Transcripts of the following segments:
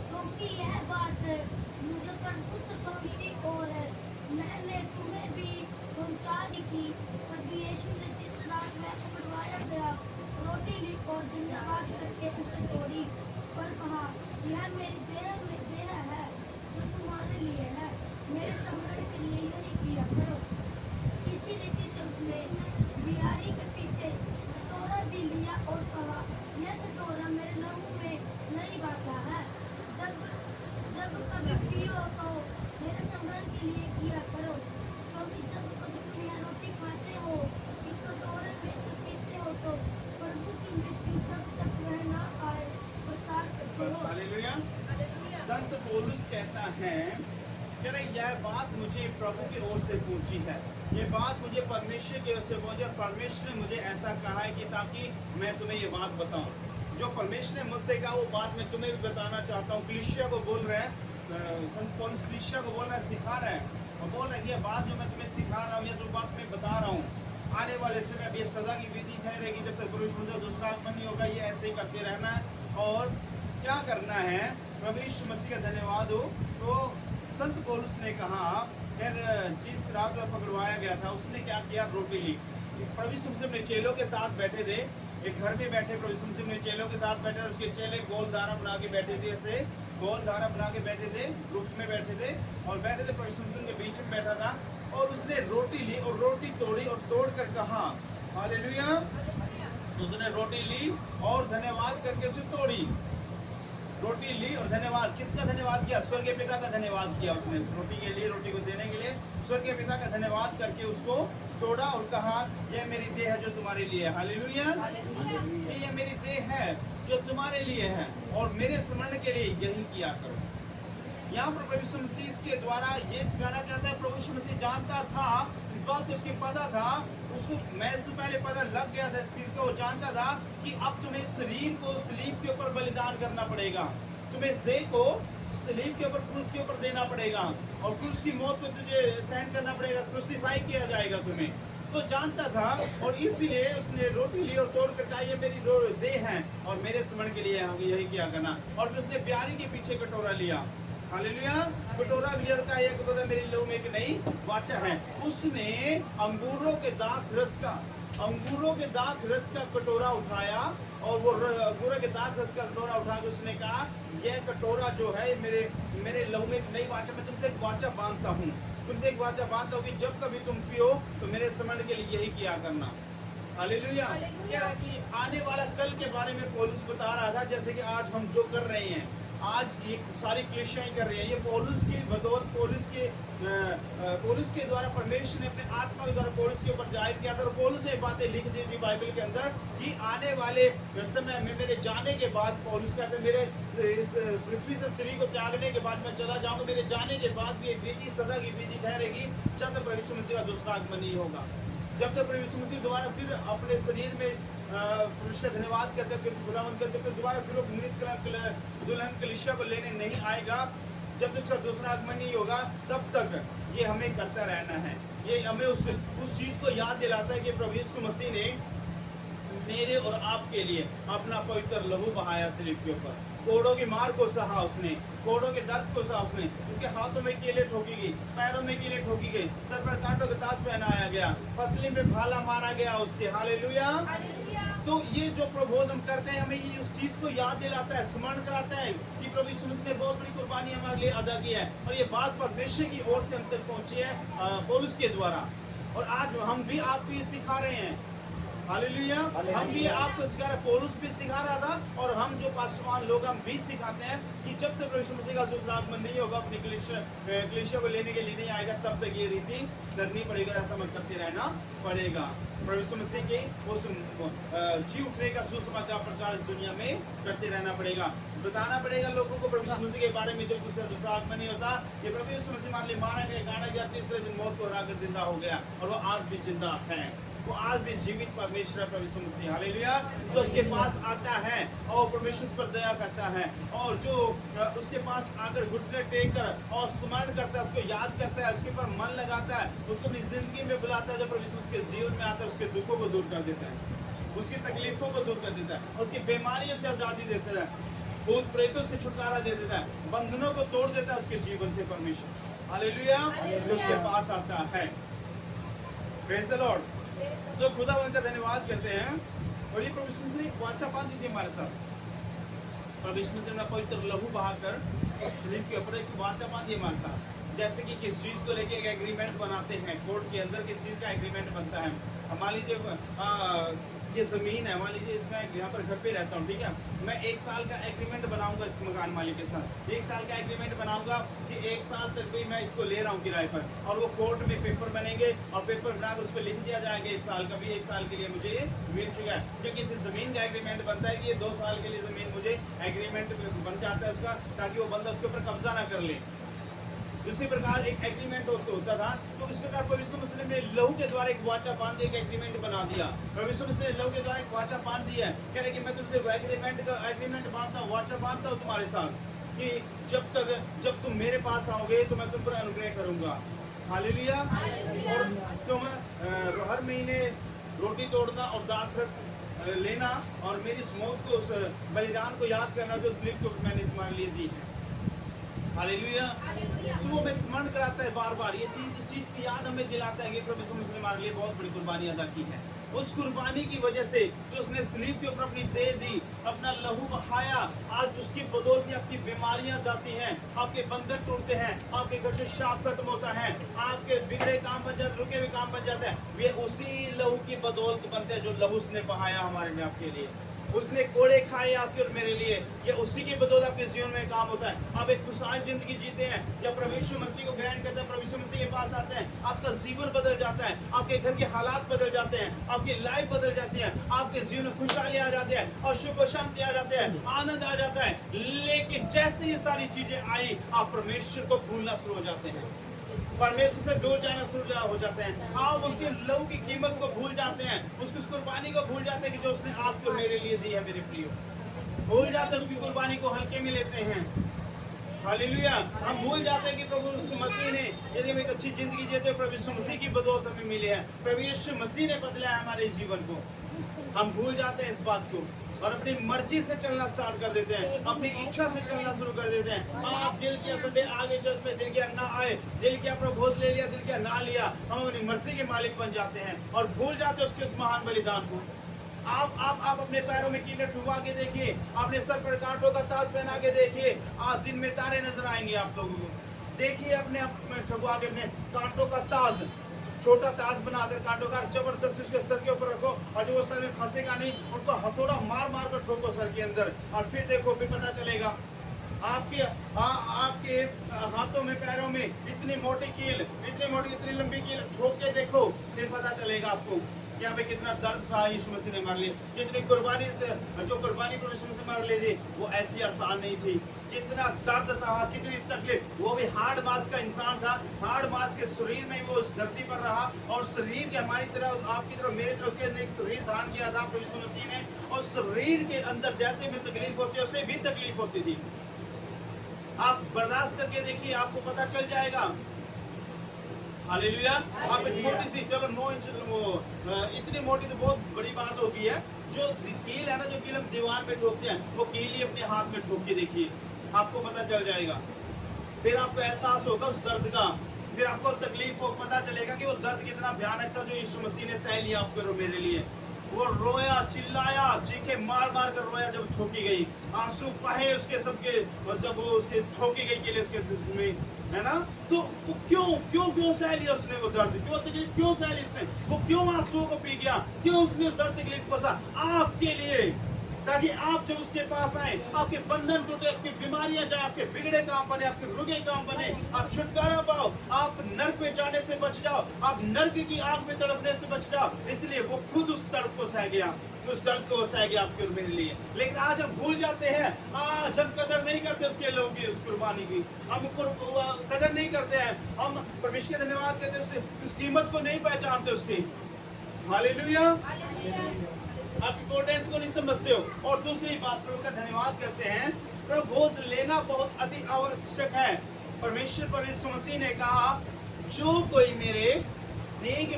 क्योंकि यह बात मुझे प्रभु से पहुंची और मैंने तुम्हें भी पहुंचा दी थी। प्रभु यीशु ने जिस रात में पकड़वाया गया रोटी ली और धन्यवाद करके उसे तोड़ी और कहा, यह मेरी देह है जो तुम्हारे लिए है, मेरे स्मरण के लिए यही किया करो। इसी रीति से उसने बिहारी के पीछे कटोरा भी लिया और कहा, यह कटोरा मेरे लहू में नहीं बाचा है। जब कभी पियो तो मेरे स्मरण के लिए किया करो। क्योंकि जब कभी तुम यह रोटी खाते हो, इस कटोरे में से पीते हो, तो प्रभु की मृत्यु जब तक वह न आए प्रचार करते हो। हालेलुया। संत पौलुस कहता है कि यह बात मुझे प्रभु की ओर से पहुंची है, ये बात मुझे परमेश्वर की ओर से पहुंची, और परमेश्वर ने मुझे ऐसा कहा है कि ताकि मैं तुम्हें ये बात बताऊं। जो परमेश्वर ने मुझसे कहा वो बात मैं तुम्हें भी बताना चाहता हूँ। कलीसिया को बोल रहे हैं, संत पौलुस कलीसिया को बोल रहे हैं, सिखा रहे हैं और बोल रहे हैं ये बात जो मैं तुम्हें सिखा रहा हूँ, ये जो बात मैं बता रहा हूँ, आने वाले समय में ये सजा की विधि ठहरेगी। जब तक पुरुष मुझे दूसरा आगमन नहीं होगा, ये ऐसे ही करते रहना है और क्या करना है। प्रभु यीशु मसीह का धन्यवाद हो। तो संत पौलुस ने कहा, फिर जिस रात में पकड़वाया गया था उसने क्या किया, रोटी ली। प्रभु यीशु मसीह अपने चेलों के साथ बैठे थे, एक घर में बैठे प्रभु यीशु मसीह अपने चेलों के साथ बैठे और उसके चेले गोल धारा बना के बैठे थे, ऐसे गोल धारा बना के बैठे थे, ग्रुप में बैठे थे और बैठे थे। प्रभु यीशु मसीह के बीच में बैठा था और उसने रोटी ली और रोटी तोड़ी और तोड़ कर कहा, हालेलुया। उसने रोटी ली और धन्यवाद करके उसे तोड़ी। रोटी ली और धन्यवाद, किसका धन्यवाद किया? स्वर्गीय पिता का धन्यवाद किया उसने। रोटी के लिए, रोटी को देने के लिए स्वर्गीय पिता का धन्यवाद करके उसको तोड़ा और कहा, यह मेरी देह है जो तुम्हारे लिए है। हालेलुया। ये मेरी देह है जो तुम्हारे लिए है और मेरे स्मरण के लिए यही किया करो। यहाँ पर प्रभु यीशु मसीह इसके द्वारा ये सिखाना चाहता है। प्रभु यीशु मसीह जानता था इस बात को, उसके पता था, उसको मैं से पहले पता लग गया था इस चीज को। वो जानता था कि अब तुम्हें शरीर को सलीब के ऊपर बलिदान करना पड़ेगा, तुम्हें इस देह को सलीब के ऊपर, क्रूस के ऊपर देना पड़ेगा और क्रूस की मौत को तुझे सहन करना पड़ेगा, क्रूसिफाई किया जाएगा तुम्हें। तो जानता था और इसलिए उसने रोटी ली और तोड़ कर कहा, ये मेरी देह है और मेरे स्मरण के लिए यही किया करना। और फिर उसने प्यारी के पीछे कटोरा लिया, हालेलुया, कटोरा भी का, यह कटोरा मेरे लहू में एक नई वाचा है। उसने अंगूरों के दाग रस का कटोरा उठाया और वो अंगूरों के दाग रस का कटोरा उठा के उसने कहा, यह कटोरा जो है मेरे लहू में एक नई वाचा, मैं तुमसे एक वाचा बांधता हूँ, तुमसे एक वाचा बांधता हूँ कि जब कभी तुम पियो तो मेरे स्मरण के लिए यही किया करना। हालेलुया। कह रहा कि आने वाला कल के बारे में पौलुस बता रहा था, जैसे कि आज हम जो कर रहे हैं, आज ये सारी कलीसियाएं कर रही है, ये पौलुस की बदौलत, पौलुस के द्वारा परमेश्वर ने अपने आत्मा के द्वारा पौलुस के ऊपर जाहिर किया था। और पौलुस ने बातें लिख दी थी बाइबल के अंदर कि आने वाले समय में मेरे जाने के बाद, पौलुस कहते हैं, मेरे इस पृथ्वी से शरीर को त्यागने के बाद मैं चला जाऊंगा, मेरे जाने के बाद भी एक विधि, सदा की विधि ठहरेगी जब तक प्रभु यीशु मसीह का दूसरा आगमन नहीं होगा। जब तक प्रभु यीशु मसीह दोबारा फिर अपने शरीर में पुरुष का धन्यवाद करते खुदावंद करते दोबारा फिर वो दुल्हन कलीसिया को लेने नहीं आएगा, जब तक दूसरा आगमन नहीं होगा, तब तक ये हमें करता रहना है। ये हमें उस चीज को याद दिलाता है कि प्रभु यीशु मसीह ने मेरे और आपके लिए अपना पवित्र लहू बहाया सलीब के ऊपर। कोड़ों की मार को सहा उसने, कोड़ों के दर्द को सहा उसने, उनके हाथों में कीले ठोकी गई, पैरों में कीले ठोकी गई, सर पर कांटों का ताज पहनाया गया, फसली में भाला मारा गया उसके। हालेलुया। तो ये जो प्रभु हम करते हैं, हमें ये उस चीज को याद दिलाता है, स्मरण कराता है कि प्रभु यीशु मसीह ने बहुत बड़ी कुर्बानी हमारे लिए अदा की है और ये बात परमेश्वर की ओर से हम तक पहुंची है पौलुस के द्वारा। और आज हम भी आपको ये सिखा रहे हैं। हालेलुया। हम भी आपको सिखा रहे, पौलुस भी सिखा रहा था और हम जो पासवान लोग हम भी सिखाते हैं कि जब तक प्रभु यीशु मसीह का दूसरा आगमन नहीं होगा, अपनी कलीसिया को लेने के लिए नहीं आएगा, तब तक ये रीति करनी पड़ेगी, ऐसा मत करते रहना पड़ेगा। प्रभु यीशु मसीह के उस जी उठने का सुसमाचार प्रचार इस दुनिया में करते रहना पड़ेगा, बताना पड़ेगा लोगों को प्रभु यीशु मसीह के बारे में। जब उसका दूसरा आगमन नहीं होता, ये प्रभु यीशु मसीह हमारे लिए मारा गया, गाड़ा गया, तीसरे दिन मौत को हराकर जिंदा हो गया और वो आज भी जिंदा है। वो आज भी जीवित परमेश्वर है प्रभु यीशु मसीह, हालेलुया। जो उसके पास आता है और परमेश्वर उस पर दया करता है, और जो उसके पास आकर घुटने टेक कर और स्मरण करता है, उसको याद करता है, उसके ऊपर मन लगाता है, उसको अपनी जिंदगी में बुलाता है, जब प्रभु यीशु उसके जीवन में आता है, उसके दुखों को दूर कर देता है, उसकी तकलीफों को दूर कर देता है, उसकी बीमारियों से आजादी देता है, भूत प्रेतों से छुटकारा दे देता है, बंधनों को तोड़ देता है उसके जीवन से परमेश्वर, हालेलुया। जो उसके पास आता है, प्रेज़ द लॉर्ड। तो खुदा उनका धन्यवाद करते हैं। और ये प्रभु यीशु मसीह ने एक वाचा बांधी थी हमारे साथ, प्रभु यीशु मसीह ने पवित्र लहू बहाकर सलीब के ऊपर एक वाचा बांधी हमारे साथ, जैसे कि किस चीज को लेके एक एग्रीमेंट बनाते हैं, कोर्ट के अंदर किस चीज का एग्रीमेंट बनता है। मान लीजिए ये जमीन है, मान लीजिए इसमें यहाँ पर घर पे रहता हूँ, ठीक है, मैं 1 साल का एग्रीमेंट बनाऊंगा इस मकान मालिक के साथ, 1 साल का एग्रीमेंट बनाऊंगा कि 1 साल तक भी मैं इसको ले रहा हूँ किराए पर, और वो कोर्ट में पेपर बनेंगे और पेपर बनाकर उस पर लिख दिया जाएगा 1 साल का भी, 1 साल के लिए मुझे ये मिल चुका है। क्योंकि इस जमीन का एग्रीमेंट बनता है कि ये 2 साल के लिए जमीन मुझे एग्रीमेंट बन जाता है उसका, ताकि वो बंदा उसके ऊपर कब्जा ना कर ले। इसी प्रकार एक एग्रीमेंट होता था, तो इस प्रकार प्रभु यीशु मसीह ने लहू के द्वारा एक वाचा बांध एक एग्रीमेंट बना दिया। प्रभु यीशु मसीह ने लहू के द्वारा एक वाचा बांध दिया है, कह रहे कि मैं तुमसे एग्रीमेंट बांधता हूँ, वाचा बांधता हूँ तुम्हारे साथ, कि जब तुम मेरे पास आओगे तो मैं तुम पर अनुग्रह करूंगा, हालेलुया। और तुम हर महीने रोटी तोड़ना और दाख रस लेना, और मेरी इस मौत को, उस बलिदान को याद करना जो स्लिप को मैंने तुम्हारे लिए दी है, हालेलुया। सुबह में स्मरण कराता है बार बार, ये चीज इस चीज की याद हमें दिलाता है कि प्रभु यीशु मसीह ने हमारे लिए बहुत बड़ी कुर्बानी अदा की है। उस कुर्बानी की वजह से जो उसने स्लीप के ऊपर अपनी दे दी, अपना लहू बहाया, आज उसकी बदौलत आपकी बीमारियां जाती हैं, आपके बंधन टूटते हैं, आपके घर से शाप खत्म होता है, आपके बिगड़े काम बन जाते, रुके हुए काम बन जाते हैं। वे उसी लहू की बदौलत बनते हैं जो लहू उसने बहाया हमारे में, आपके लिए। उसने कोड़े खाए आपके और मेरे लिए, ये उसी की बदौलत आपके जीवन में काम होता है। आप एक खुशहाल जिंदगी जीते हैं जब प्रभु यीशु मसीह को ग्रहण करते हैं, प्रभु यीशु मसीह के पास आते हैं, आपका जीवन बदल जाता है, आपके घर के हालात बदल जाते हैं, आपकी लाइफ बदल जाती है, आपके जीवन में खुशहाली आ जाती है और सुख शांति आ जाते हैं, आनंद आ जाता है। लेकिन जैसे ये सारी चीजें आई, आप परमेश्वर को भूलना शुरू हो जाते हैं, परमेश्वर से दूर जाना शुरू हो जाते हैं, आप उसके लहू की कीमत को भूल जाते हैं, उसकी उस कुर्बानी को भूल जाते हैं कि जो उसने आपको मेरे लिए दी है। मेरे प्रियो, भूल जाते हैं, उसकी कुर्बानी को हल्के में लेते हैं, हालेलुया। हम भूल जाते हैं कि प्रभु यीशु मसीह ने, यदि हम एक अच्छी जिंदगी जीते हैं, प्रभु यीशु मसीह की बदौलत हमें मिली है, प्रभु यीशु मसीह ने बदला है हमारे जीवन को। हम भूल जाते हैं इस बात को और अपनी मर्जी से चलना स्टार्ट कर देते हैं, अपनी इच्छा से चलना शुरू कर देते हैं। आप दिल किया संडे आगे चर्च में, दिल किया ना आए, दिल किया प्रभोज ले लिया, दिल किया ना लिया, हम अपनी मर्जी के मालिक बन जाते हैं और भूल जाते हैं उसके उस महान बलिदान को। आप अपने पैरों में कीले ठुकवा के देखिए, अपने सर पर कांटों का ताज पहना के देखिए, आज दिन में तारे नजर आएंगे आप लोगों को। देखिए अपने आप में ठुकवा के अपने कांटों का ताज, छोटा ताज बनाकर कांटों का जबरदस्ती उसके सर के ऊपर रखो, और जो वो सर में फंसेगा नहीं, उसको हथौड़ा मार मार कर ठोको सर के अंदर, और फिर देखो, फिर पता चलेगा आपके हाथों में, पैरों में इतनी मोटी कील, इतनी मोटी, इतनी लंबी कील ठोक के देखो, फिर पता चलेगा आपको कि यहाँ पे कितना दर्द सहा यीशु मसीह ने हमारे लिए, कितनी कुर्बानी से, जो कुर्बानी को यीशु मसीह हमारे लिए दी, वो ऐसी आसान नहीं थी। कितना दर्द सहा, कितनी तकलीफ, वो भी हार्ड मांस का इंसान था, हार्ड मांस के शरीर में वो उस धरती पर रहा, और शरीर के हमारी तरह, आपकी तरह, मेरी तरह उसके एक शरीर धारण किया था यीशु मसीह ने, और शरीर के अंदर जैसे भी तकलीफ होती है, उसे भी तकलीफ होती थी। आप बर्दाश्त करके देखिए, आपको पता चल जाएगा, हालेलुया। आप एक छोटी सी, चलो 9 इंच, वो इतनी मोटी तो बहुत बड़ी बात होगी है, जो कील है ना, जो कील हम दीवार पे ठोकते हैं, वो कील ही अपने हाथ में ठोक के देखिए, आपको पता चल जाएगा। फिर आपको एहसास होगा उस दर्द का, फिर आपको तकलीफ हो, पता चलेगा कि वो दर्द कितना भयानक था जो यीशु मसीह ने सह लिया आपके और मेरे लिए। वो रोया, चिल्लाया, चीखे मार मार कर रोया जब ठोकी गई, आंसू बहे उसके सबके, और जब वो उसके ठोकी गई के लिए उसके में, है ना, तो क्यों सह लिया उसने वो दर्द, क्यों तकलीफ, क्यों सह ली उसने, वो क्यों आंसुओं को पी गया, क्यों उसने उस दर्द तकलीफ को सहा, आपके लिए, ताकि आप जब उसके पास आए, आपके बंधन टूटे, आपकी बीमारियां जाए, आपके बिगड़े काम बने, आपके रुके काम बने, आप छुटकारा पाओ, आप नर्क में जाने से बच जाओ, आप नर्क की आग में तड़पने से बच जाओ। इसलिए वो खुद उस दर्द को सह गया, उस दर्द को सह गया आपके और मेरे लिए। लेकिन आज हम भूल जाते हैं, आज हम कदर नहीं करते उसके लोगों की, उस कुर्बानी की हम कदर नहीं करते हैं, हम परमेश्वर का धन्यवाद करते हैं, उस कीमत को नहीं पहचानते उसकी। हालेलुया। आप इम्पोर्टेंस को नहीं समझते हो। और दूसरी बात, प्रभु का धन्यवाद करते हैं, प्रभु भोज लेना बहुत अति आवश्यक है। परमेश्वर यीशु मसीह ने कहा, जो कोई मेरे देह के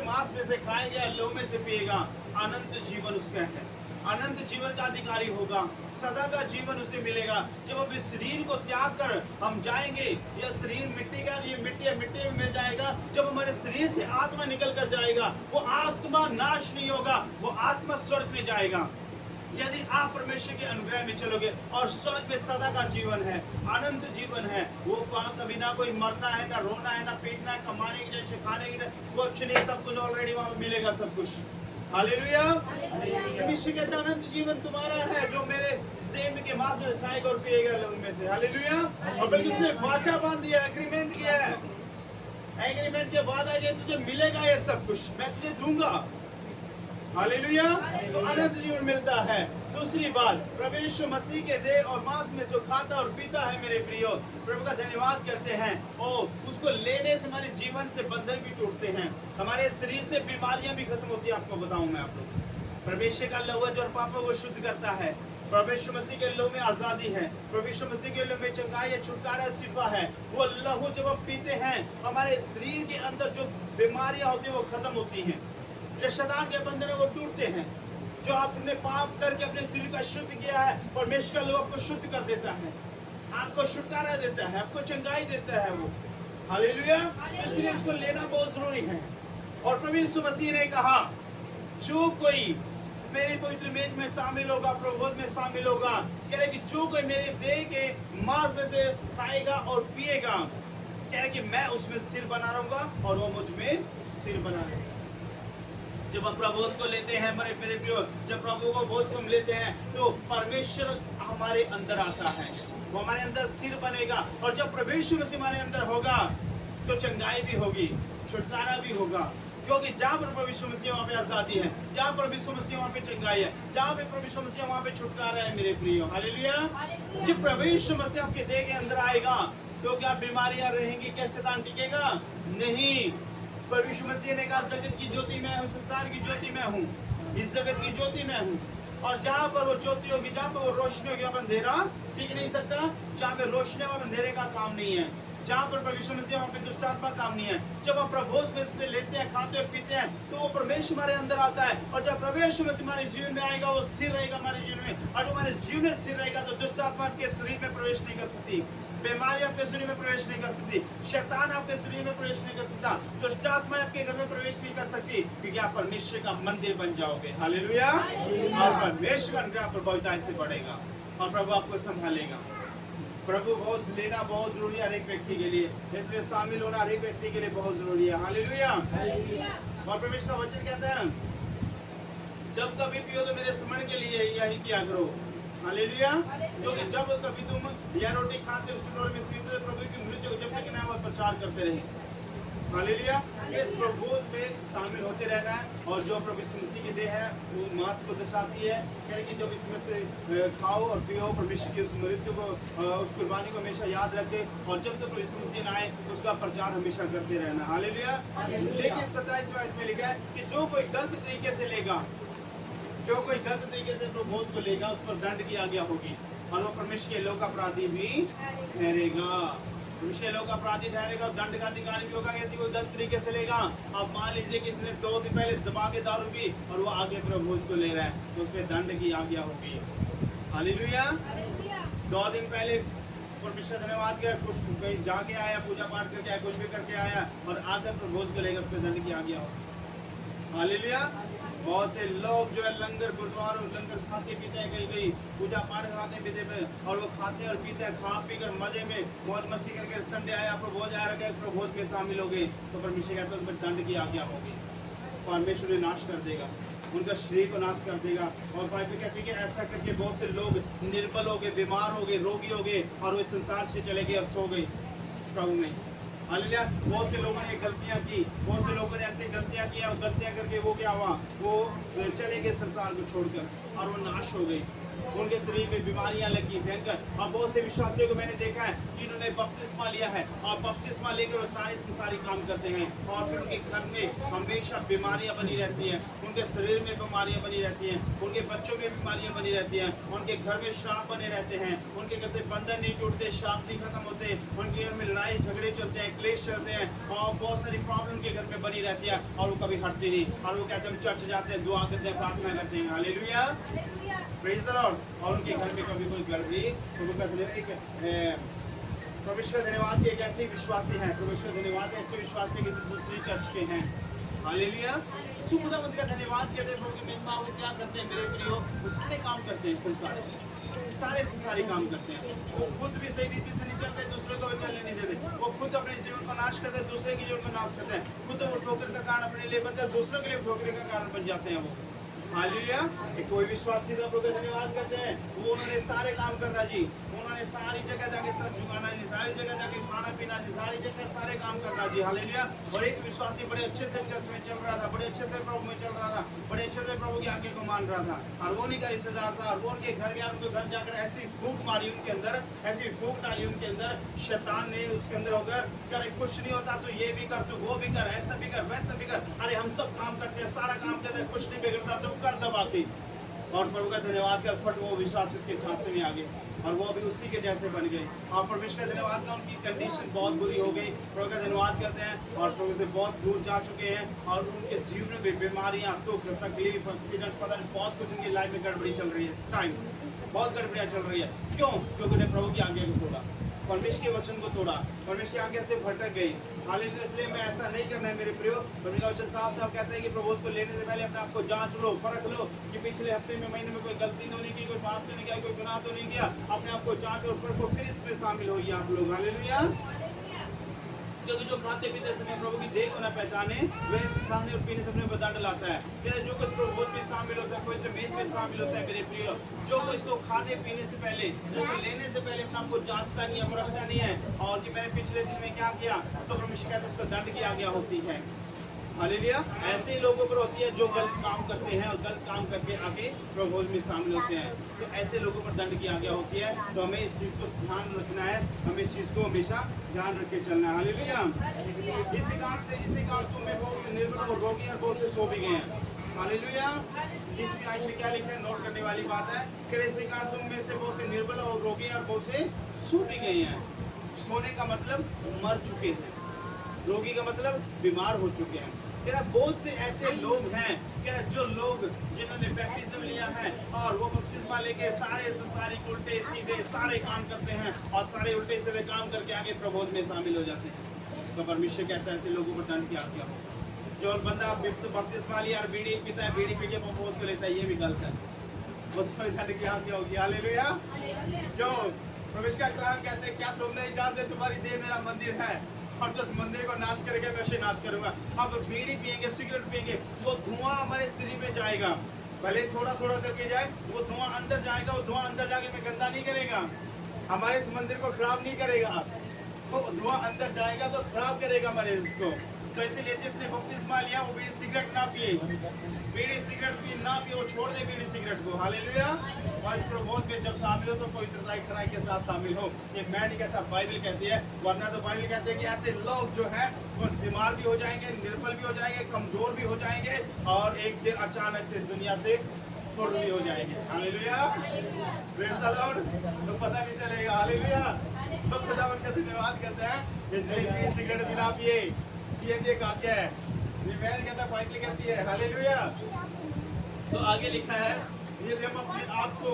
मांस में से खाएगा, लहू में से पिएगा, अनंत जीवन उसका है, अनंत जीवन का अधिकारी होगा, सदा का जीवन उसे मिलेगा। जब हम इस शरीर को त्याग कर हम जाएंगे, यह शरीर मिट्टी का, ये मिट्टी है, मिट्टी में मिल जाएगा। जब हमारे शरीर से आत्मा निकल कर जाएगा, वो आत्मा नाश नहीं होगा, वो आत्मा स्वर्ग में जाएगा। यदि आप परमेश्वर के अनुग्रह में चलोगे और स्वर्ग में सदा का जीवन है, अनंत जीवन है, वो वहाँ कभी ना कोई मरना है, ना रोना है, ना पीटना है, कमाने की जैसे खाने की कुछ नहीं, सब कुछ ऑलरेडी वहाँ मिलेगा, सब कुछ। हालेलुया। परमेश्वर कहता है अनंत जीवन तुम्हारा है, जो मेरे देह के मांस से खाएगा और पिएगा लहू में से। हालेलुया। और बल्कि उसने वाचा बांध दिया, एग्रीमेंट किया है, एग्रीमेंट के बाद आगे तुझे मिलेगा ये सब कुछ, मैं तुझे दूंगा। हालेलुया। तो अनंत जीवन मिलता है। दूसरी बात, प्रभु यीशु मसीह के देह और मांस में जो खाता और पीता है, मेरे प्रियो, प्रभु का धन्यवाद करते हैं, और उसको लेने से हमारे जीवन से बंधन भी टूटते हैं, हमारे शरीर से बीमारियां भी खत्म होती है। आपको बताऊं मैं, आप लोग, परमेश्वर का लहू जो पापों को शुद्ध करता है, प्रभु यीशु मसीह के लहू में आजादी है, प्रभु यीशु मसीह के लहू में चंगाई है, छुटकारा, शिफा है। वो लहू जब हम पीते हैं, हमारे शरीर के अंदर जो बीमारियां होती है वो खत्म होती हैं, जो शैतान के बंधन वो टूटते हैं। जो आपने पाप करके अपने शरीर का शुद्ध किया है, परमेश्वर का लहू आपको शुद्ध कर देता है, आपको छुटकारा देता है, आपको चंगाई देता है वो। हालेलुया। इसलिए उसको लेना बहुत जरूरी है। और प्रभु यीशु मसीह ने कहा, जो कोई मेरी पवित्र मेज में शामिल होगा, प्रभुत्व में शामिल होगा, कह रहे कि जो कोई मेरे देह के मांस में से खाएगा और पिएगा, कह रहे कि मैं उसमें स्थिर बना रहूंगा और वो मुझ में स्थिर बना रहेगा। जब हम प्रभु को लेते हैं, मेरे प्रियो, जब प्रभु को बोझ को हम लेते हैं, तो परमेश्वर हमारे अंदर आता है, वो हमारे अंदर स्थिर बनेगा। और जब प्रभु यीशु मसीह हमारे अंदर होगा, तो चंगाई भी होगी, छुटकारा भी होगा, क्योंकि जहाँ पर प्रभु यीशु मसीह वहाँ पे आजादी है, जहाँ पर प्रभु यीशु मसीह वहाँ पे चंगाई है, जहाँ पे प्रभु यीशु मसीह वहाँ पे छुटकारा है, मेरे प्रियो। हालेलुया। जब प्रभु यीशु मसीह आपके देह के अंदर आएगा, तो क्या बीमारियां रहेंगी? क्या शैतान टिकेगा? नहीं। प्रभु यीशु मसीह ने कहा, जगत की ज्योति मैं हूँ, संसार की ज्योति मैं हूँ, इस जगत की ज्योति मैं हूँ। और जहाँ पर वो ज्योति होगी, जहाँ पर वो रोशनी होगी, वहाँ अंधेरा टिक नहीं सकता। जहाँ पे रोशनी है, वहाँ अंधेरे का काम नहीं है। जहाँ पर प्रभु यीशु मसीह, वहाँ पे दुष्ट आत्मा काम नहीं है। जब हम प्रभु में से लेते हैं, खाते और पीते हैं, तो वो परमेश्वर हमारे अंदर आता है। और जब प्रभु यीशु मसीह हमारे जीवन में आएगा, वो स्थिर रहेगा हमारे जीवन में। और जब हमारे जीवन में स्थिर रहेगा, तो दुष्ट आत्मा आपके शरीर में प्रवेश नहीं कर सकती, बीमारी आपके शरीर में प्रवेश नहीं कर सकती, शैतान आपके शरीर में प्रवेश नहीं कर सकता, दुष्ट आत्मा आपके घर में प्रवेश नहीं कर सकती, क्योंकि आप परमेश्वर का मंदिर बन जाओगे। हालेलुया। और परमेश्वर का अनुग्रह पर बहुतायत से बढ़ेगा और प्रभु आपको संभालेगा। प्रभु बहुत लेना बहुत जरूरी है हर एक व्यक्ति के लिए, इसलिए शामिल होना हर एक व्यक्ति के लिए बहुत जरूरी है। हालेलुया। और परमेश्वर का वचन कहता है, जब कभी पियो तो मेरे स्मरण के लिए यही किया करो। हालेलुया। क्योंकि जब कभी तुम यह रोटी खाते, उसके रोटी में पीते, प्रभु की मृत्यु जब तक ना प्रचार करते रहे। हालेलुया। इस प्रभु में शामिल होते रहना है। और जो प्रभु यीशु मसीह की देह है, वो मांस को दर्शाती है, कि जब इसमें से खाओ और पियो, परमेश्वर की उस मृत्यु को, उस कुर्बानी को हमेशा याद रखे। और जब तक प्रभु यीशु मसीह ना आए, उसका प्रचार हमेशा करते रहना। हालेलुया। लेकिन 27 आयत में लिखा है कि जो कोई गलत तरीके से लेगा, जो कोई गलत तरीके से प्रभु को लेगा, उस पर दंड की आज्ञा होगी, और वो परमेश्वर के लोग अपराधी भी ठहरेगा। परमेश्वर लोग अपराधी ठहरेगा, दंड का अधिकारी भी होगा यदि कोई गलत तरीके से लेगा। अब मान लीजिए कि इसने 2 दिन पहले दबा के दारू पी और वो आगे प्रभु को ले रहा है, तो उस पर दंड की आज्ञा होगी। हालेलुया। 2 दिन पहले परमेश्वर धन्यवाद किया, कुछ कहीं जाके आया, पूजा पाठ करके आया, कुछ भी करके आया, और आकर प्रभु को लेगा, उस पर दंड की आज्ञा होगी। हालेलुया। बहुत से लोग जो है लंगर गुरुद्वारों लंगर खाते पीते हैं, कहीं पूजा पाठ खाते पीते पे, और वो खाते और पीते हैं, खा पी कर मजे में मौज मस्ती करके संडे आया, प्रभोज आ रहा है, प्रभोज में शामिल हो गए, तो परमेश्वर कहता है उस पर दंड की आज्ञा होगी। परमेश्वर नाश कर देगा, उनका शरीर को नाश कर देगा। और बाइबल कहती है कि ऐसा करके बहुत से लोग निर्बल हो गए, बीमार हो गए, रोगी हो गए, और वो संसार से चले गए और सो गए प्रभु में। हालेलुया। बहुत से लोगों ने गलतियां की, बहुत से लोगों ने ऐसी गलतियां की, और गलतियां करके वो क्या हुआ, वो चले गए संसार को छोड़कर, और वो नाश हो गई। उनके शरीर में बीमारियां लगी भयंकर। और बहुत से विश्वासियों को मैंने देखा है जिन्होंने बपतिस्मा लिया है और बपतिस्मा लेकर वो सारे संसारी काम करते हैं और फिर उनके घर में हमेशा बीमारियां बनी रहती हैं, उनके शरीर में बीमारियां बनी रहती हैं, उनके बच्चों में बीमारियां बनी रहती हैं, उनके घर में श्राप बने रहते हैं, उनके घर से बंधन नहीं टूटते, श्राप नहीं खत्म होते, उनके घर में लड़ाई झगड़े चलते हैं, क्लेश चलते हैं और बहुत सारी प्रॉब्लम के घर में बनी रहती है और वो कभी हटती नहीं। और वो कहते हैं चर्च जाते हैं, दुआ करते हैं, प्रार्थना करते हैं, हालेलुया, प्रेज द लॉर्ड। और उनके घर में कभी कोई गड़बड़ी परमेश्वर धन्यवाद के एक ऐसे विश्वासी हैं, परमेश्वर धन्यवाद ऐसे विश्वासी कि दूसरी चर्च के हैं, हालेलुया। खुदावंद का धन्यवाद कहते हैं प्रभु की महिमा। वो क्या करते हैं मेरे प्रियो, वो सारे काम करते हैं संसार में, सारे संसारी काम करते हैं। वो खुद भी सही रीति से नहीं चलते, दूसरे को भी चलने नहीं देते। वो खुद अपने जीवन को नाश करते हैं, दूसरे के जीवन को नाश करते हैं। खुद वो ठोकर का कारण अपने लिए बनते हैं, दूसरों के लिए ठोकर का कारण बन जाते हैं वो, हालेलुया। कोई विश्वासी प्रभु का धन्यवाद करते हैं, वो उन्होंने सारे काम करना जी, उन्होंने सारी जगह जाके सर झुकाना जी, सारी जगह जाके खाना पीना जी, सारी जगह सारे काम करना जी, हालेलुया। और एक विश्वासी बड़े अच्छे से चर्च में चल रहा था, बड़े अच्छे से प्रभु में चल रहा था, बड़े अच्छे से प्रभु की आज्ञा को मान रहा था और वो नहीं का रिश्तेदार था और वो उनके घर गया, उनके घर जाकर ऐसी फूंक मारी उनके अंदर, ऐसी फूंक डाली उनके अंदर, शैतान ने उसके अंदर होकर अरे कुछ नहीं होता तो ये भी कर, तो वो भी कर, ऐसा भी कर, वैसा भी कर, अरे हम सब काम करते हैं, सारा काम करते हैं, कुछ नहीं बिगड़ता, तो कर दबाती। और प्रभु का धन्यवाद कर फट वो विश्वास उसके झांसे में आ गए और वो भी उसी के जैसे बन गए। और परमेश्वर का धन्यवाद का उनकी कंडीशन बहुत बुरी हो गई, प्रभु का धन्यवाद करते हैं और प्रभु से बहुत दूर जा चुके हैं और उनके जीवन में भी बीमारियां, दुख, तकलीफ, एक्सीडेंट, पता नहीं बहुत कुछ उनकी लाइफ में गड़बड़ी चल रही है इस टाइम, बहुत गड़बड़ियां चल रही है। क्यों? क्योंकि उन्हें प्रभु की आज्ञा को तोड़ा, परमेश्वर के वचन को तोड़ा, परमेश्वर की आज्ञा से भटक गई, हालेलुया। इसलिए मैं ऐसा नहीं करना है मेरे प्रियो। परमेश्वर का वचन साफ साफ कहता है कि प्रभु को लेने से पहले अपने आप को जांच लो, परख लो कि पिछले हफ्ते में, महीने में कोई गलती तो नहीं की, कोई पाप तो नहीं किया, कोई गुनाह तो नहीं किया। अपने आप को जांच और परखो, फिर इसमें शामिल होइए आप लोग, हालेलुया। क्योंकि जो खाते पीते समय प्रभु की देह को न पहचाने वह खाने और पीने से अपने पर दंड लाता है। क्या जो कुछ प्रभु भोज में शामिल होता है, पवित्र मेज में शामिल होता है मेरे प्रियो, जो कुछ को खाने पीने से पहले, जो कुछ लेने से पहले अपने आपको जांचता नहीं है, परखता नहीं है और कि मैंने पिछले दिन में क्या किया, तो परमेश्वर कहते हैं उस पर दंड की आज्ञा होती है, हालेलुया। ऐसे ही लोगों पर होती है जो गलत काम करते हैं और गलत काम करके आगे प्रभु भोज में शामिल होते हैं, तो ऐसे लोगों पर दंड की आज्ञा होती है। तो हमें इस चीज़ को ध्यान रखना है, हमें इस चीज़ को हमेशा ध्यान रख के चलना है, हालेलुया। इसी कारण तुम में बहुत से निर्बल और रोगी और बहुत से सो भी गए हैं, हालेलुया। इसमें आज में क्या लिखा है, नोट करने वाली बात है कि इसी कारण तुम में से बहुत से निर्बल और रोगी और बहुत से सो भी गए हैं। सोने का मतलब मर चुके हैं, रोगी का मतलब बीमार हो चुके हैं। क्या बहुत से ऐसे लोग हैं क्या जो लोग जिन्होंने बैप्टिज्म लिया है और वो बपतिस्मा लेके सारे संसारिक उल्टे सीधे सारे काम करते हैं और सारे उल्टे सीधे काम करके आगे प्रबोध में शामिल हो जाते हैं। तो परमेश्वर कहता है ऐसे लोगों पर दंड की आज्ञा हो। जो बंदा बपतिस्मा लिया और बीड़ी पीता है, बीड़ी पी के प्रबोध को लेता है, ये भी गलत है, उसमें दंड की आज्ञा होगी, हालेलुया। क्यों? परमेश्वर का कलाम कहते हैं क्या तुम नहीं जानते तुम्हारी देह मेरा मंदिर है और जिस मंदिर को नाश करेगा वैसे नाश करूंगा। अब बीड़ी पियेंगे, सिगरेट पियेंगे, वो धुआं हमारे शरीर में जाएगा, भले थोड़ा थोड़ा करके जाए, वो धुआं अंदर जाएगा, वो धुआं अंदर जाके में गंदा नहीं करेगा, हमारे इस मंदिर को खराब नहीं करेगा, तो धुआं अंदर जाएगा तो खराब करेगा हमारे इसको। तो इसीलिए जिसने बपतिस्मा लिया वो बीड़ी सिगरेट ना पिए, बीड़ी सिगरेट भी ना पिए, वो छोड़ दे बीड़ी सिगरेट को, हालेलुया। और इस प्रबोध में जब शामिल हो तो पवित्रता खराई के साथ शामिल हो। ये मैं नहीं कहता, बाइबल कहती है, वरना तो बाइबल कहते हैं कि ऐसे लोग जो हैं वो बीमार भी हो जाएंगे, निर्बल भी हो जाएंगे, कमजोर भी हो जाएंगे और एक दिन अचानक से इस दुनिया से फुर्र भी हो जाएंगे, हालेलुया, प्रेज़ द लॉर्ड। तो पता नहीं चलेगा, हालेलुया। तो खुदावंद का धन्यवाद करते हैं, इसलिए बीड़ी सिगरेट भी ना पिए, ये क्या है, ये मैं कहता, बाइबल कहती है, हालेलुया। तो आगे लिखा है यदि हम अपने आप को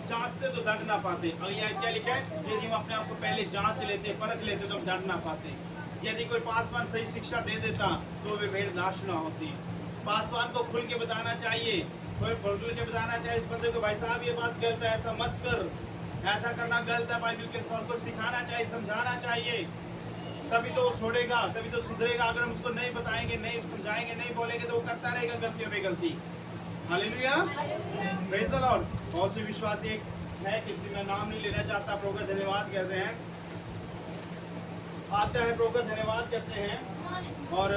जांचते तो दंड ना पाते, और यह क्या लिखा है, यदि हम अपने आप को पहले जांच लेते, परख लेते तो हम दंड ना पाते। यदि कोई पासवान सही शिक्षा दे देता तो वे भेड़ नाश ना होती। पासवान को खुल के बताना चाहिए, कोई खुल के बताना चाहिए इस बंदे को, भाई साहब ये बात गलत है, ऐसा मत कर, ऐसा करना गलत है, बाइबल के सर को सिखाना चाहिए, समझाना चाहिए, तभी तो वो छोड़ेगा, तभी तो सुधरेगा। अगर हम उसको नहीं बताएंगे, नहीं समझाएंगे, नहीं बोलेंगे तो वो करता रहेगा गलतियों पे गलती, हालेलुया, प्रेज़ द लॉर्ड। बहुत से विश्वासी एक है, किसी में नाम नहीं लेना चाहता, प्रभु का धन्यवाद कहते हैं, आता है प्रभु का धन्यवाद करते हैं और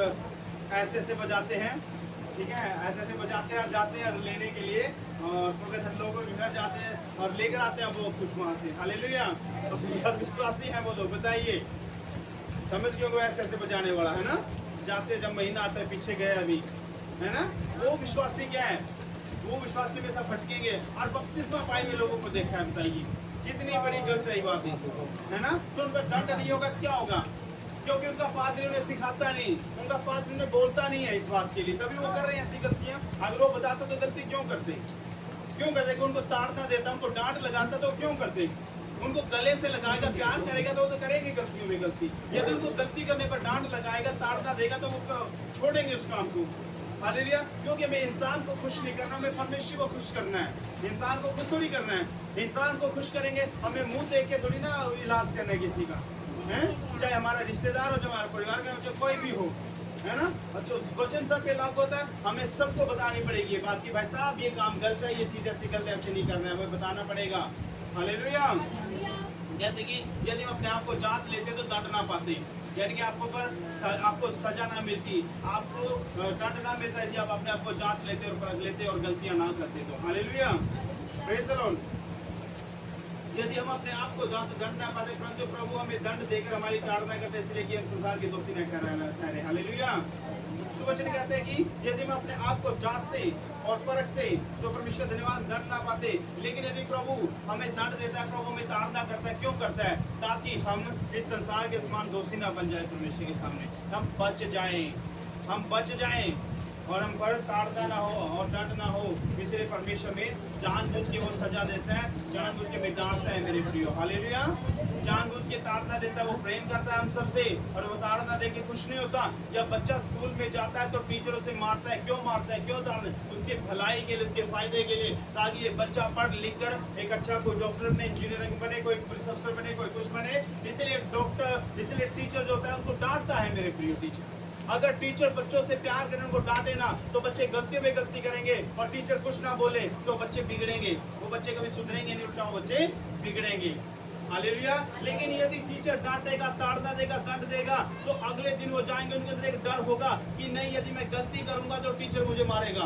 ऐसे ऐसे बजाते हैं ठीक है, ऐसे ऐसे बजाते हैं और जाते हैं लेने के लिए, और थोड़े लोगों के घर जाते हैं और लेकर आते हैं वो खुश वहाँ से। हालेलुया। तो विश्वासी हैं वो लोग, बताइए समझ क्यों गए ऐसे ऐसे बजाने वाला है ना। जाते जब महीना आता है पीछे गए अभी, है ना, वो विश्वासी क्या है, वो विश्वासी में सब भटकेंगे। और बपतिस्मा पाए हुए लोगों को देखा है, बताइए कितनी बड़ी गलत है बात है ना। तो उन पर दंड नहीं होगा, क्या होगा, क्योंकि उनका पादरी उन्हें सिखाता नहीं, उनका पादरी उन्हें बोलता नहीं है इस बात के लिए, तभी वो कर रहे हैं ऐसी गलतियां। अगर वो बताता तो गलती क्यों करते, क्यों करते, कि उनको ताड़ना देता, उनको डांट लगाता तो क्यों करते, उनको गले से लगाएगा, प्यार करेगा तो वो तो करेंगे गलतियों में गलती। यदि उनको गलती करने पर डांट लगाएगा, ताड़ना देगा तो वो छोड़ेंगे उस काम को। हालेलुया। क्योंकि हमें इंसान को खुश नहीं करना, हमें परमेश्वर को खुश करना है। इंसान को खुश थोड़ी करना है। इंसान को खुश करेंगे, हमें मुंह देख के थोड़ी ना इलाज करना है किसी का, है, चाहे हमारा रिश्तेदार हो, चाहे हमारे परिवार का हो, कोई भी हो, है ना। अच्छा, वचन सब पे लागू होता है, हमें सबको बतानी पड़ेगी ये बात कि भाई साहब ये काम गलत है, ये चीज ऐसी गलत है, ऐसे नहीं करना है, हमें बताना पड़ेगा। हालेलुया। कहते कि यदि हम अपने आप को जांच लेते तो दंड ना पाते, यानी कि आपको सजा ना मिलती, आपको दंड ना मिलता यदि आप अपने आप को जांच लेते और परख लेते और गलतियां ना करते तो। हालेलुया। Praise the Lord. यदि हम अपने आप को जांच दंड ना पाते, परंतु प्रभु हमें दंड देकर हमारी ताड़ना करते, इसलिए कि हम संसार के दोषी न ठहरे। हालेलुया। तो वचन कहते हैं कि यदि हम अपने आप को जांचते और परखते तो परमेश्वर धन्यवाद दंड ना पाते। लेकिन यदि प्रभु हमें दंड देता है, प्रभु हमें ताड़ना करता है, क्यों करता है, ताकि हम इस संसार के समान दोषी ना बन जाए परमेश्वर के सामने, हम बच जाएं, हम बच जाएं और हम पर ताड़ना ना हो और दंड ना हो। इसलिए परमेश्वर में जानबूझ के वो सजा देता है, जानबूझ के में डांटता है मेरे प्रियो। हालेलुया। जानबूझ के ताड़ना देता है, वो प्रेम करता है हम सबसे, और वो ताड़ना दे के खुश नहीं होता। जब बच्चा स्कूल में जाता है तो टीचर उसे मारता है, क्यों मारता है, क्यों ताड़ना, उसके भलाई के लिए, उसके फायदे के लिए, ताकि ये बच्चा पढ़ लिख कर एक अच्छा कोई डॉक्टर बने, इंजीनियरिंग बने, कोई पुलिस अफसर बने, कोई कुछ बने। इसलिए टीचर जो होता है उनको डांटता है मेरे प्रियो। टीचर अगर टीचर बच्चों से प्यार करें, उनको डांटे ना, तो बच्चे गलतियों में गलती करेंगे, और टीचर कुछ ना बोले तो बच्चे बिगड़ेंगे, वो बच्चे कभी सुधरेंगे नहीं, उल्टा बच्चे बिगड़ेंगे। हालेलुया। लेकिन यदि टीचर डांटेगा, ताड़ना देगा, दंड देगा, तो अगले दिन वो जाएंगे, उनके अंदर एक डर होगा कि नहीं, यदि मैं गलती करूंगा तो टीचर मुझे मारेगा,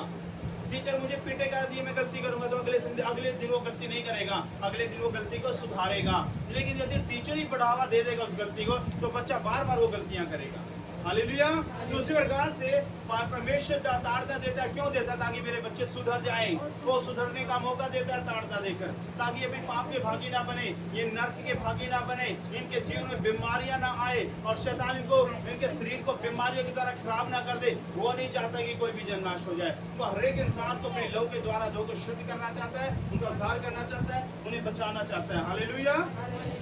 टीचर मुझे पीटेगा, यदि मैं गलती करूंगा तो अगले दिन वो गलती नहीं करेगा, अगले दिन वो गलती को सुधारेगा। लेकिन यदि टीचर ही बढ़ावा दे देगा उस गलती को, तो बच्चा बार बार वो गलतियां करेगा। हालेलुया। तो उसी प्रकार से परमेश्वर ताड़ना देता है, क्यों देता है, ताकि मेरे बच्चे सुधर जाएं, वो सुधरने का मौका देता है ताड़ना देकर, ताकि ये भी पाप के भागी ना बने, ये नर्क के भागी ना बने, इनके जीवन में बीमारियां ना आए, और शैतान इनको, इनके शरीर को बीमारियों की तरह खराब ना कर दे। वो नहीं चाहता कि कोई भी जन नाश हो जाए। तो हर एक इंसान को अपने लहू के द्वारा लोगों को शुद्ध करना चाहता है, उनका उद्धार करना चाहता है, उन्हें बचाना चाहता है। हालेलुया।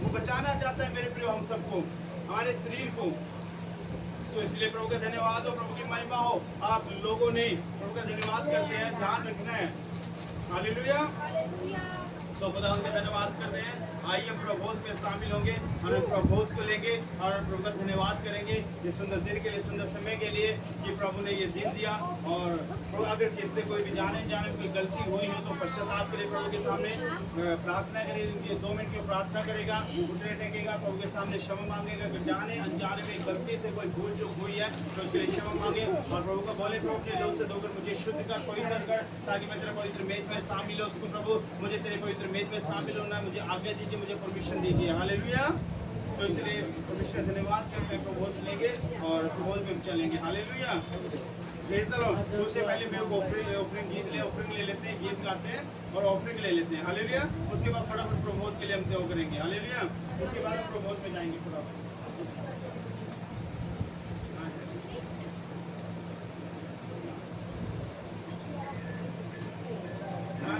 वो बचाना चाहता है मेरे प्रिय हम सबको, हमारे शरीर को। तो इसलिए प्रभु का धन्यवाद हो, प्रभु की महिमा हो। आप लोगों ने प्रभु का धन्यवाद करते हैं, ध्यान रखना है। हालेलुया। तो खुदा उनका धन्यवाद करते हैं। आइए हम प्रभोज में शामिल होंगे, हम प्रभोज को लेंगे और प्रभु का धन्यवाद करेंगे ये सुंदर दिन के लिए, सुंदर समय के लिए कि प्रभु ने ये दिन दिया। और प्रभु अगर किससे कोई भी जाने कोई गलती हुई हो तो पश्चाताप करे, प्रभु के सामने प्रार्थना करे, ये 2 मिनट की प्रार्थना करेगा, घुटने टेकेगा, प्रभु के सामने क्षमा मांगेगा। अगर जाने अनजाने में गलती से कोई भूल चूक हुई है तो उसके लिए क्षमा मांगे, और प्रभु को बोले, प्रभु के लोग से धोकर मुझे शुद्ध कर, पवित्र कर, ताकि मैं तेरे पवित्र मेज में शामिल हो सकूं। प्रभु मुझे तेरे पवित्र मेज में शामिल होना, मुझे आज्ञा दीजिए, मुझे परमिशन दीजिए। हालेलुया। तो इसलिए परमेश्वर का धन्यवाद करते हैं, प्रभोज लेंगे और प्रभोज में चलेंगे। हालेलुया। Praise the Lord. तो उससे पहले मैं ऑफरिंग गीत ले लेते हैं, गीत गाते हैं और ऑफरिंग ले लेते हैं। हालेलुया। उसके बाद फटाफट प्रभोज के लिए हम तय करेंगे। हालेलुया। उसके बाद हम प्रभोज में जाएंगे फटाफट। हाँ,